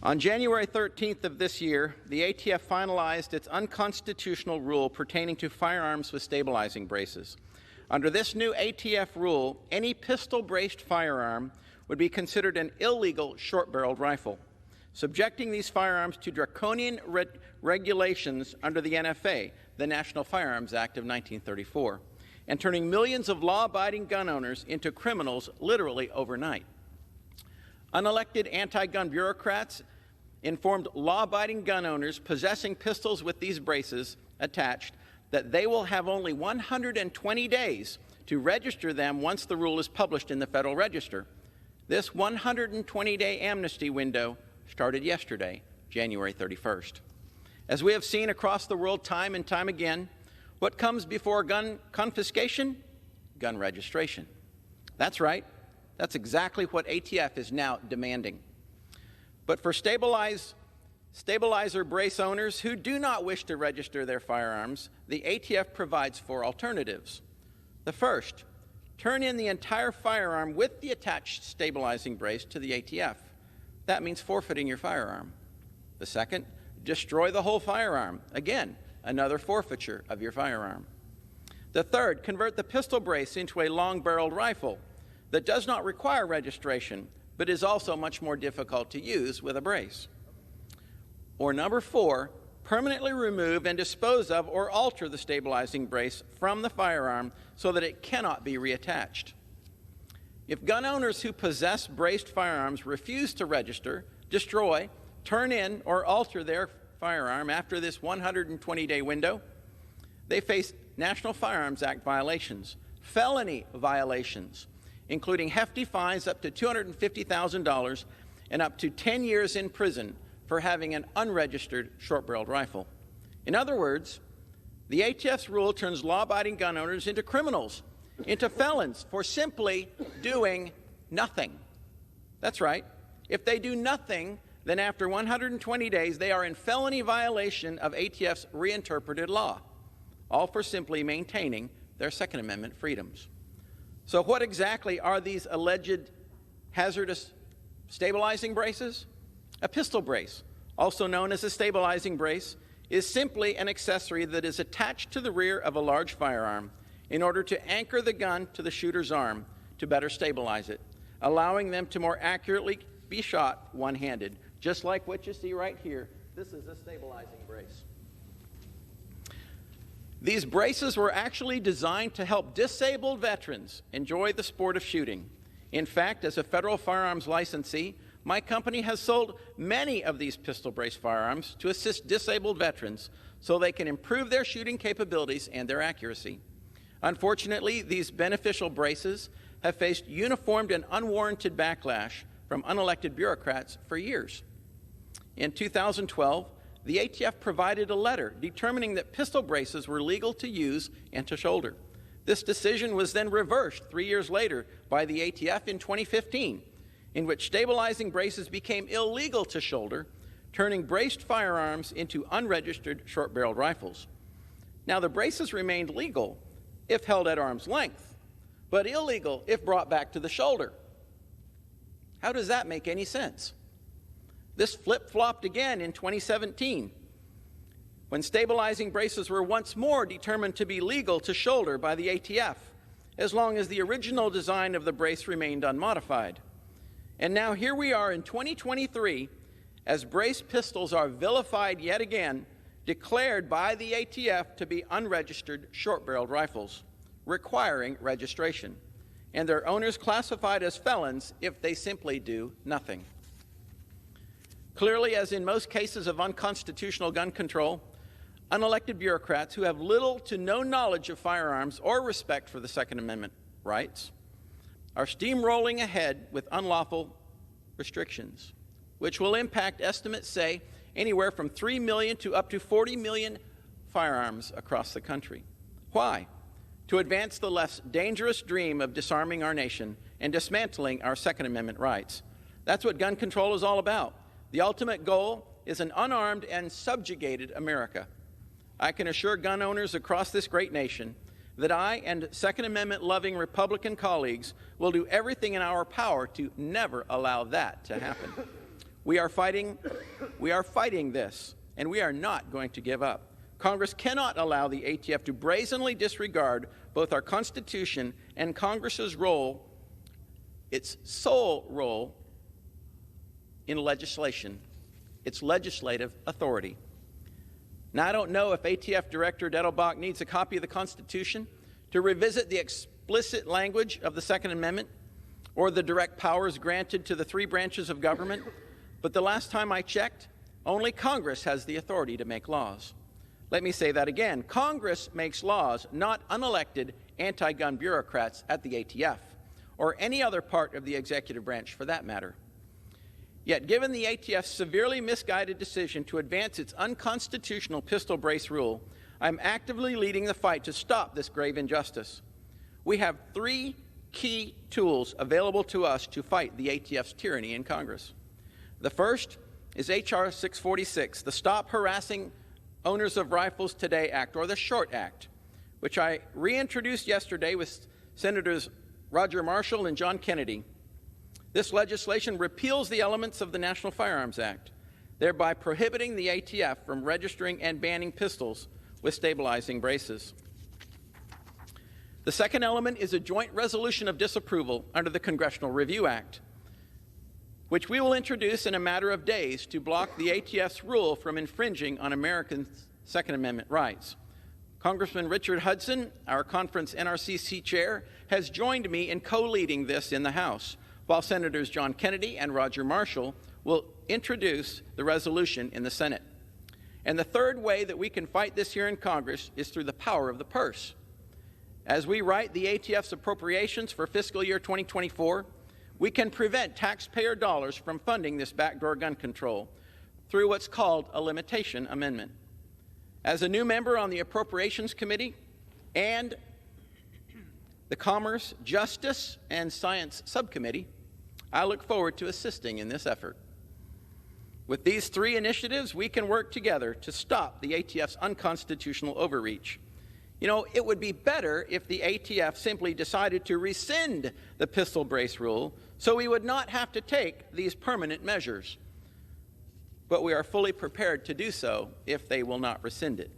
On January 13th of this year, the ATF finalized its unconstitutional rule pertaining to firearms with stabilizing braces. Under this new ATF rule, any pistol-braced firearm would be considered an illegal short-barreled rifle, subjecting these firearms to draconian regulations under the NFA, the National Firearms Act of 1934, and turning millions of law-abiding gun owners into criminals literally overnight. Unelected anti-gun bureaucrats informed law-abiding gun owners possessing pistols with these braces attached that they will have only 120 days to register them once the rule is published in the Federal Register. This 120-day amnesty window started yesterday, January 31st. As we have seen across the world time and time again, what comes before gun confiscation? Gun registration. That's right. That's exactly what ATF is now demanding. But for stabilizer brace owners who do not wish to register their firearms, the ATF provides 4 alternatives. The first, turn in the entire firearm with the attached stabilizing brace to the ATF. That means forfeiting your firearm. The second, destroy the whole firearm. Again, another forfeiture of your firearm. The third, convert the pistol brace into a long-barreled rifle that does not require registration, but is also much more difficult to use with a brace. Or number 4, permanently remove and dispose of or alter the stabilizing brace from the firearm so that it cannot be reattached. If gun owners who possess braced firearms refuse to register, destroy, turn in, or alter their firearm after this 120-day window, they face National Firearms Act violations, felony violations, including hefty fines up to $250,000 and up to 10 years in prison for having an unregistered short-barreled rifle. In other words, the ATF's rule turns law-abiding gun owners into criminals, into felons for simply doing nothing. That's right. If they do nothing, then after 120 days, they are in felony violation of ATF's reinterpreted law, all for simply maintaining their Second Amendment freedoms. So what exactly are these alleged hazardous stabilizing braces? A pistol brace, also known as a stabilizing brace, is simply an accessory that is attached to the rear of a large firearm in order to anchor the gun to the shooter's arm to better stabilize it, allowing them to more accurately be shot one-handed, just like what you see right here. This is a stabilizing brace. These braces were actually designed to help disabled veterans enjoy the sport of shooting. In fact, as a federal firearms licensee, my company has sold many of these pistol brace firearms to assist disabled veterans so they can improve their shooting capabilities and their accuracy. Unfortunately, these beneficial braces have faced uniformed and unwarranted backlash from unelected bureaucrats for years. In 2012, the ATF provided a letter determining that pistol braces were legal to use and to shoulder. This decision was then reversed 3 years later by the ATF in 2015, in which stabilizing braces became illegal to shoulder, turning braced firearms into unregistered short-barreled rifles. Now, the braces remained legal if held at arm's length, but illegal if brought back to the shoulder. How does that make any sense? This flip-flopped again in 2017, when stabilizing braces were once more determined to be legal to shoulder by the ATF, as long as the original design of the brace remained unmodified. And now here we are in 2023, as brace pistols are vilified yet again, declared by the ATF to be unregistered short-barreled rifles, requiring registration, and their owners classified as felons if they simply do nothing. Clearly, as in most cases of unconstitutional gun control, unelected bureaucrats who have little to no knowledge of firearms or respect for the Second Amendment rights are steamrolling ahead with unlawful restrictions, which will impact, estimates say, anywhere from 3 million to up to 40 million firearms across the country. Why? To advance the left's dangerous dream of disarming our nation and dismantling our Second Amendment rights. That's what gun control is all about. The ultimate goal is an unarmed and subjugated America. I can assure gun owners across this great nation that I and Second Amendment-loving Republican colleagues will do everything in our power to never allow that to happen. We are fighting this, and we are not going to give up. Congress cannot allow the ATF to brazenly disregard both our Constitution and Congress's role, its sole role in legislation, its legislative authority. Now, I don't know if ATF Director Dettelbach needs a copy of the Constitution to revisit the explicit language of the Second Amendment or the direct powers granted to the three branches of government, but the last time I checked, only Congress has the authority to make laws. Let me say that again. Congress makes laws, not unelected anti-gun bureaucrats at the ATF, or any other part of the executive branch for that matter. Yet, given the ATF's severely misguided decision to advance its unconstitutional pistol brace rule, I'm actively leading the fight to stop this grave injustice. We have three key tools available to us to fight the ATF's tyranny in Congress. The first is H.R. 646, the Stop Harassing Owners of Rifles Today Act, or the SHORT Act, which I reintroduced yesterday with Senators Roger Marshall and John Kennedy. This legislation repeals the elements of the National Firearms Act, thereby prohibiting the ATF from registering and banning pistols with stabilizing braces. The second element is a joint resolution of disapproval under the Congressional Review Act, which we will introduce in a matter of days to block the ATF's rule from infringing on Americans' Second Amendment rights. Congressman Richard Hudson, our conference NRCC chair, has joined me in co-leading this in the House, while Senators John Kennedy and Roger Marshall will introduce the resolution in the Senate. And the third way that we can fight this here in Congress is through the power of the purse. As we write the ATF's appropriations for fiscal year 2024, we can prevent taxpayer dollars from funding this backdoor gun control through what's called a limitation amendment. As a new member on the Appropriations Committee and the Commerce, Justice, and Science Subcommittee, I look forward to assisting in this effort. With these three initiatives, we can work together to stop the ATF's unconstitutional overreach. You know, it would be better if the ATF simply decided to rescind the pistol brace rule so we would not have to take these permanent measures. But we are fully prepared to do so if they will not rescind it.